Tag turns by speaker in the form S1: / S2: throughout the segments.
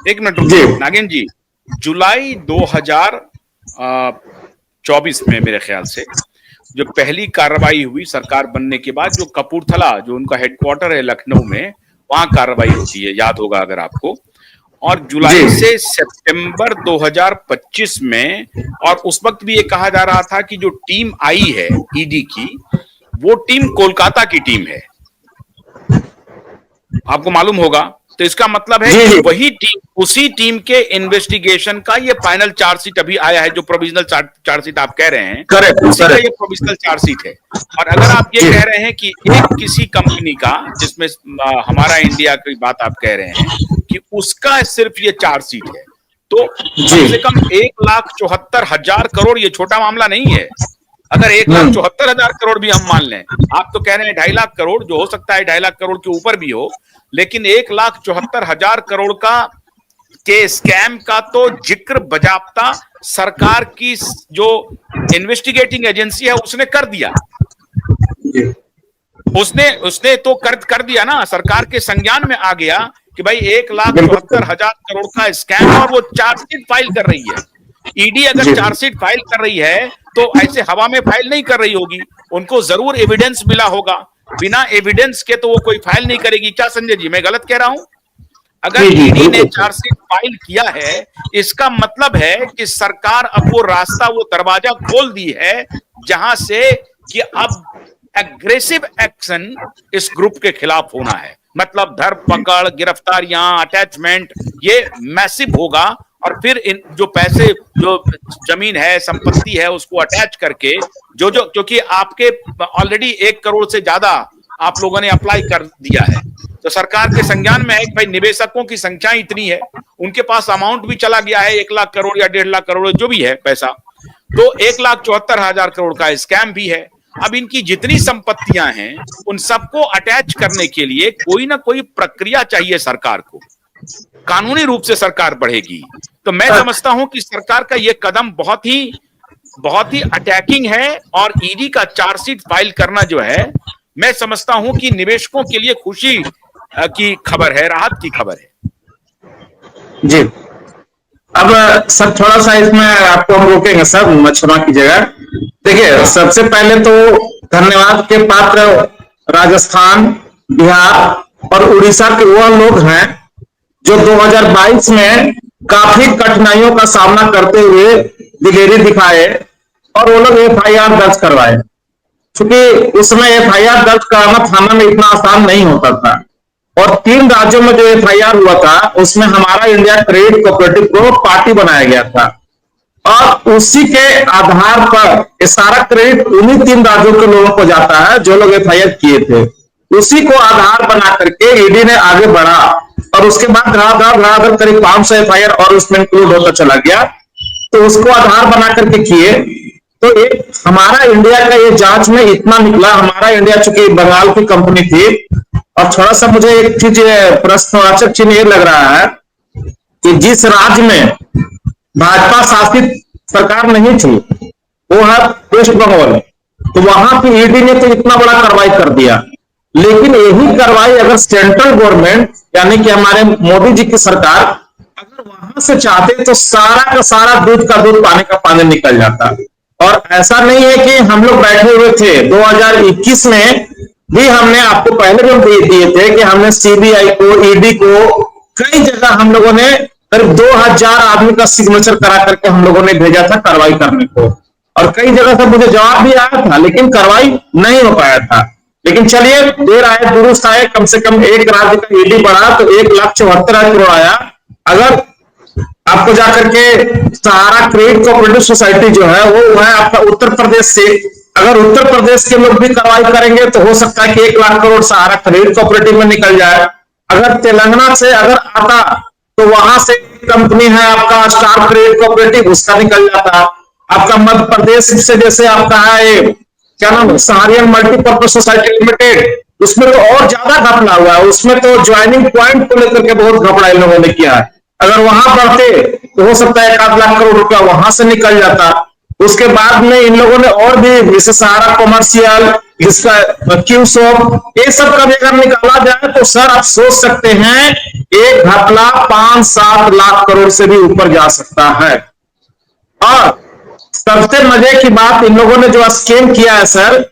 S1: एक मिनट
S2: जी
S1: रुकिए नागेंद्र जी। जुलाई 2024 में मेरे ख्याल से जो पहली कार्रवाई हुई सरकार बनने के बाद, जो कपूरथला, जो उनका हेडक्वार्टर है लखनऊ में, वहां कार्रवाई होती है, याद होगा अगर आपको। और
S2: जी
S1: जुलाई से सितंबर 2025 में, और उस वक्त भी ये कहा जा रहा था कि जो टीम आई है ईडी की, वो टीम कोलकाता की टीम है, आपको मालूम होगा। तो इसका मतलब है
S2: जी
S1: कि
S2: जी
S1: वही टीम, उसी टीम के इन्वेस्टिगेशन का ये फाइनल चार्जशीट अभी आया है, जो प्रोविजनल चार्जशीट आप कह रहे हैं,
S2: करेक्ट
S1: उसी का ये
S2: करेक्ट
S1: प्रोविजनल चार्जशीट है। और अगर आप ये
S2: जी
S1: कह रहे हैं कि एक किसी कंपनी का, जिसमें हमारा इंडिया की बात आप कह रहे हैं, कि उसका सिर्फ ये चार्जशीट है, तो कम
S2: जी
S1: से कम 1,74,000 करोड़, ये छोटा मामला नहीं है। अगर 1,74,000 करोड़ भी हम मान लें, आप तो कह रहे हैं 2.5 लाख करोड़, जो हो सकता है 2.5 लाख करोड़ के ऊपर भी हो, लेकिन 1,74,000 करोड़ का के स्कैम का तो जिक्र बजाप्ता सरकार की जो इन्वेस्टिगेटिंग एजेंसी है उसने कर दिया।
S2: जी
S1: उसने उसने तो कर दिया ना, सरकार के संज्ञान में आ गया कि भाई 1,74,000 करोड़ का स्कैम है, और वो चार्जशीट फाइल कर रही है। ईडी अगर
S2: जी
S1: चार्जशीट फाइल कर रही है तो ऐसे हवा में फाइल नहीं कर रही होगी, उनको जरूर एविडेंस मिला होगा। बिना एविडेंस के तो वो कोई फाइल नहीं करेगी। क्या संजय जी, मैं गलत कह रहा हूं? अगर
S2: जी जी
S1: ईडी ने
S2: बिल्कुल सर।
S1: चार्जशीट फाइल किया है, इसका मतलब है कि सरकार अब वो रास्ता, वो दरवाजा खोल दी है, जहां से कि अब एग्रेसिव एक्शन इस ग्रुप के खिलाफ होना है। मतलब धरपकड़, गिरफ्तारियां, अटैचमेंट, ये मैसिव होगा। और फिर इन जो पैसे, जो जमीन है, संपत्ति है, उसको अटैच करके, जो जो क्योंकि आपके ऑलरेडी 1 करोड़ से ज्यादा आप लोगों ने अप्लाई कर दिया है, तो सरकार के संज्ञान में है कि भाई निवेशकों की संख्या इतनी है, उनके पास अमाउंट भी चला गया है 1 लाख करोड़ या 1.5 लाख करोड़, जो भी है पैसा, तो 1,74,000 करोड़ का स्कैम भी है। अब इनकी जितनी संपत्तियां हैं, उन सबको अटैच करने के लिए कोई ना कोई प्रक्रिया चाहिए सरकार को, कानूनी रूप से सरकार बढ़ेगी। तो मैं समझता हूं कि सरकार का यह कदम बहुत ही अटैकिंग है, और ईडी का चार्जशीट फाइल करना जो है, मैं समझता हूं कि निवेशकों के लिए खुशी की खबर है, राहत की खबर है।
S2: जी अब सर थोड़ा सा इसमें आपको हम रोकेंगे सर, क्षमा कीजिएगा। देखिए
S1: हाँ,
S2: सबसे पहले तो धन्यवाद के पात्र राजस्थान, बिहार और उड़ीसा के वह लोग हैं जो 2022 में काफी कठिनाइयों का सामना करते हुए दिलेरी दिखाए और वो लोग एफआईआर दर्ज करवाए। क्योंकि उस समय एफआईआर दर्ज कराना थाना में इतना आसान नहीं होता था, और 3 राज्यों में जो एफआईआर हुआ था उसमें हमारा इंडिया क्रेडिट कोऑपरेटिव को पार्टी बनाया गया था, और उसी के आधार पर ये सारा क्रेडिट उन्हीं 3 राज्यों के लोगों को जाता है जो लोग एफआईआर किए थे। उसी को आधार बना करके ईडी ने आगे बढ़ा, और उसके बाद धड़ाधड़ करीब 500 एफआईआर और उसमें इंक्लूड होता चला गया। तो उसको आधार बना करके किए, तो एक हमारा इंडिया का ये जांच में इतना निकला। हमारा इंडिया चूंकि बंगाल की कंपनी थी, और थोड़ा सा मुझे एक चीज प्रश्नवाचक चिन्ह ये लग रहा है कि जिस राज्य में भाजपा शासित सरकार नहीं थी वो है वेस्ट बंगाल, तो वहां की ईडी ने तो इतना बड़ा कार्रवाई कर दिया। लेकिन यही कार्रवाई अगर सेंट्रल गवर्नमेंट यानी कि हमारे मोदी जी की सरकार अगर वहां से चाहते तो सारा का सारा दूध का दूध पानी का पानी निकल जाता। और ऐसा नहीं है कि हम लोग बैठे हुए थे, 2021 में भी हमने आपको पहले भी दिए थे कि हमने सीबीआई को, ईडी को कई जगह हम लोगों ने करीब 2,000 आदमी का सिग्नेचर करा करके हम लोगों ने भेजा था कार्रवाई करने को, और कई जगह से मुझे जवाब भी आया था, लेकिन कार्रवाई नहीं हो पाया था। लेकिन चलिए देर आए दुरुस्त आए, कम से कम एक राज्य का ईडी बढ़ा तो 1,74,000 आया। अगर आपको जाकर के सहारा क्रेडिट कोऑपरेटिव सोसाइटी जो है वो है आपका उत्तर प्रदेश से, अगर उत्तर प्रदेश के लोग भी कार्रवाई करेंगे तो हो सकता है कि 1 लाख करोड़ सहारा क्रेडिट कोऑपरेटिव में निकल जाए। अगर तेलंगाना से अगर आता तो वहां से कंपनी है आपका स्टार क्रेडिट कोऑपरेटिव, उसका निकल जाता। आपका मध्य प्रदेश से जैसे आपका है क्या नाम है, सहारियन मल्टीपर्पज सोसाइटी लिमिटेड, उसमें तो और ज्यादा घपला हुआ है। उसमें तो ज्वाइनिंग पॉइंट को लेकर के बहुत घपला इन लोगों ने किया है। अगर वहां बढ़ते तो हो सकता है 1,00,000 करोड़ रुपया वहां से निकल जाता। उसके बाद में इन लोगों ने और भी जैसे सहारा कॉमर्शियल, इसका क्यू शॉप, ये सब का भी अगर निकाला जाए तो सर आप सोच सकते हैं एक घपला 5-7 लाख करोड़ से भी ऊपर जा सकता है। और सबसे मजे की बात, इन लोगों ने जो स्कीम किया है सर,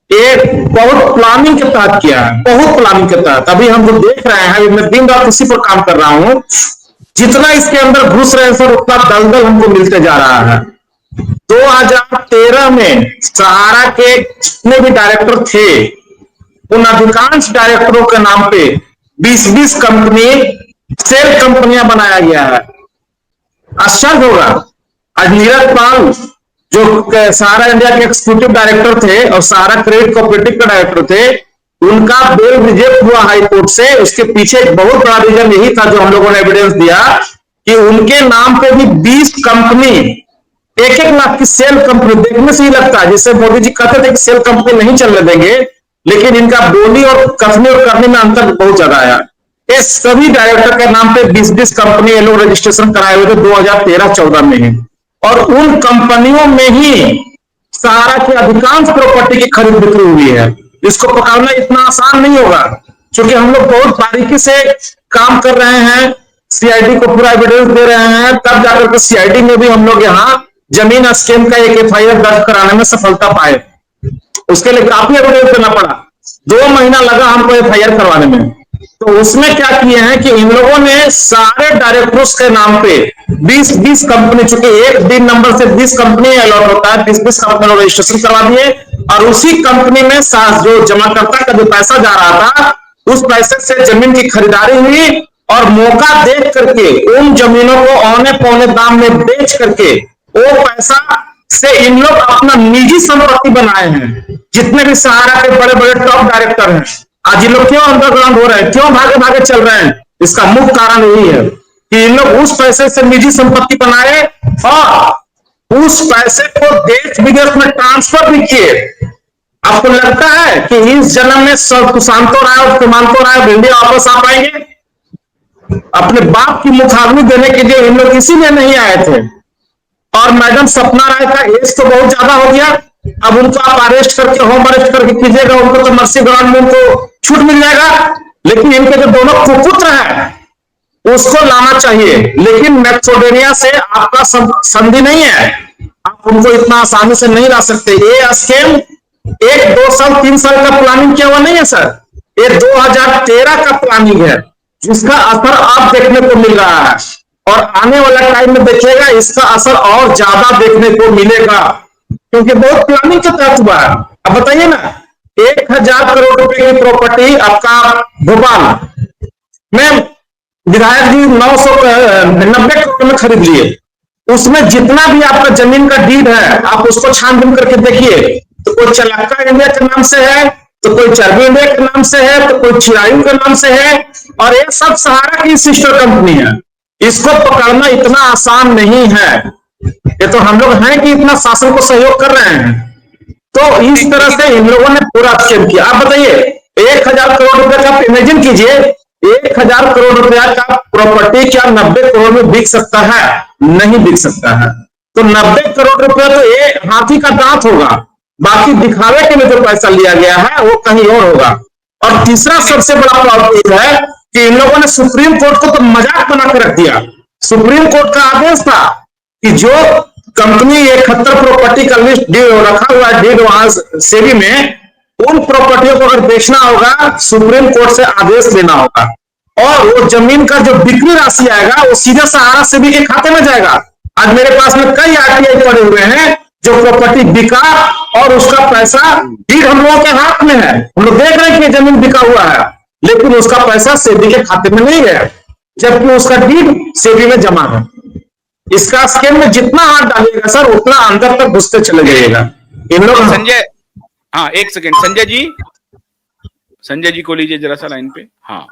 S2: एक बहुत प्लानिंग के तहत किया है, बहुत प्लानिंग के तहत। अभी हम जो देख रहे हैं, मैं दिन रात उसी पर काम कर रहा हूं, जितना इसके अंदर घुस रहे हैं सर, उतना दलदल हमको मिलते जा रहा है। 2013 में सहारा के जितने भी डायरेक्टर थे, उन अधिकांश डायरेक्टरों के नाम पे 20-20 कंपनी, सेल कंपनियां बनाया गया है। आश्चर्य होगा, आज नीरज पाल जो सहारा इंडिया के एक्सिक्यूटिव डायरेक्टर थे और सहारा क्रेडिट कोऑपरेटिव के डायरेक्टर थे, उनका बेल रिजेक्ट हुआ हाई कोर्ट से। उसके पीछे एक बहुत बड़ा रीजन यही था, जो हम लोगों ने एविडेंस दिया, कि उनके नाम पे भी 20 कंपनी, 1-1 लाख की सेल कंपनी। देखने से ही लगता है जैसे मोदी जी कहते थे कि सेल कंपनी नहीं चलने देंगे, लेकिन इनका बोली और कथनी और करने में अंतर बहुत ज्यादा आया। ये सभी डायरेक्टर के नाम पे 20-20 कंपनी ये लोग रजिस्ट्रेशन कराए हुए थे 2013-14 में ही। और उन कंपनियों में ही सहारा की अधिकांश प्रॉपर्टी की खरीद बिक्री हुई है। इसको पकड़ना इतना आसान नहीं होगा, क्योंकि हम लोग बहुत बारीकी से काम कर रहे हैं, सीआईडी को पूरा एविडेंस दे रहे हैं, तब जाकर के सीआईडी में भी हम लोग यहाँ जमीन स्कीम का एक एफआईआर दर्ज कराने में सफलता पाए। उसके लिए काफी एविडेंस देना पड़ा, 2 महीना लगा हमको एफआईआर करवाने में। तो उसमें क्या किए हैं कि इन लोगों ने सारे डायरेक्टर्स के नाम पे 20-20 कंपनी, चूंकि एक दिन नंबर से 20 कंपनी अलॉट होता है, 20-20 कंपनी रजिस्ट्रेशन करवा दिए। और उसी कंपनी में जो जमाकर्ता का जो पैसा जा रहा था, उस पैसे से जमीन की खरीदारी हुई और मौका देख करके उन जमीनों को औने पौने दाम में बेच करके वो पैसा से इन लोग अपना निजी संपत्ति बनाए हैं। जितने भी सहारा के बड़े बड़े टॉप डायरेक्टर हैं, आज ये लोग क्यों अंडरग्राउंड हो रहे हैं, क्यों भागे भागे चल रहे हैं, इसका मुख्य कारण यही है कि इन लोग उस पैसे से निजी संपत्ति बनाए और उस पैसे को देश विदेश में ट्रांसफर भी किए। आपको लगता है कि इस जन्म में सुशांतो राय और सुमांतो राय इंडिया वापस आ पाएंगे? अपने बाप की मुखाग्नि देने के लिए इन लोग इसीलिए नहीं आए थे। और मैडम सपना राय का एज तो बहुत ज्यादा हो गया, अब उनको आप अरेस्ट करके, होम अरेस्ट करके कीजिएगा, उनको तो मर्सी ग्राउंड में उनको छूट मिल जाएगा। लेकिन इनके जो दोनों कुपुत्र हैं उसको लाना चाहिए। लेकिन मैक्सोडेनिया से आपका संधि नहीं है, आप उनको इतना आसानी से नहीं ला सकते। ये स्कीम 1-2 साल 3 साल का प्लानिंग किया हुआ नहीं है सर, ये 2013 का प्लानिंग है, जिसका असर अब देखने को मिल रहा है। और आने वाला टाइम में देखिएगा इसका असर और ज्यादा देखने को मिलेगा, क्योंकि बहुत प्लानिंग के तहत हुआ है। अब बताइए ना, 1000 करोड़ रुपए की प्रॉपर्टी आपका भोपाल में विधायक जी 990 करोड़ में खरीद लिए। उसमें जितना भी आपका जमीन का डीड है, आप उसको छानबीन करके देखिए, तो कोई चलक्का इंडिया के नाम से है, तो कोई चरबी इंडिया के नाम से है, तो कोई चिरायु के नाम से है, और ये सब सहारा की सिस्टर कंपनी है। इसको पकड़ना इतना आसान नहीं है। ये तो हम लोग हैं कि इतना शासन को सहयोग कर रहे हैं। तो इस तरह से इन लोगों ने पूरा स्कीम किया। आप बताइए, 1000 करोड़ रुपए का आप इमेजिन कीजिए, 1000 करोड़ रुपया का प्रॉपर्टी क्या 90 करोड़ में बिक सकता है? नहीं बिक सकता है। तो 90 करोड़ रुपया तो ये हाथी का दांत होगा, बाकी दिखावे के लिए जो पैसा लिया गया है वो कहीं और होगा। और तीसरा सबसे बड़ा प्रॉब्लम है कि इन लोगों ने सुप्रीम कोर्ट को तो मजाक बना के रख दिया। सुप्रीम कोर्ट का आदेश था कि जो कंपनी 71 प्रॉपर्टी का लिस्ट रखा हुआ है डीड वहां सेबी में, उन प्रॉपर्टियों को अगर बेचना होगा सुप्रीम कोर्ट से आदेश लेना होगा, और वो जमीन का जो बिक्री राशि आएगा वो सीधे सहारा सेबी के खाते में जाएगा। आज मेरे पास में कई आरटीआई पड़े हुए हैं जो प्रॉपर्टी बिका और उसका पैसा डीड हम लोगों के हाथ में है, हम लोग देख रहे हैं कि जमीन बिका हुआ है, लेकिन उसका पैसा सेबी के खाते में नहीं गया, जबकि उसका डीड सेबी में जमा है। इसका स्कीम में जितना हाथ डालिएगा सर, उतना अंदर तक घुसते चले जाइएगा। इन लोग
S1: संजय, हाँ एक सेकेंड, संजय जी को लीजिए जरा सा लाइन पे। हाँ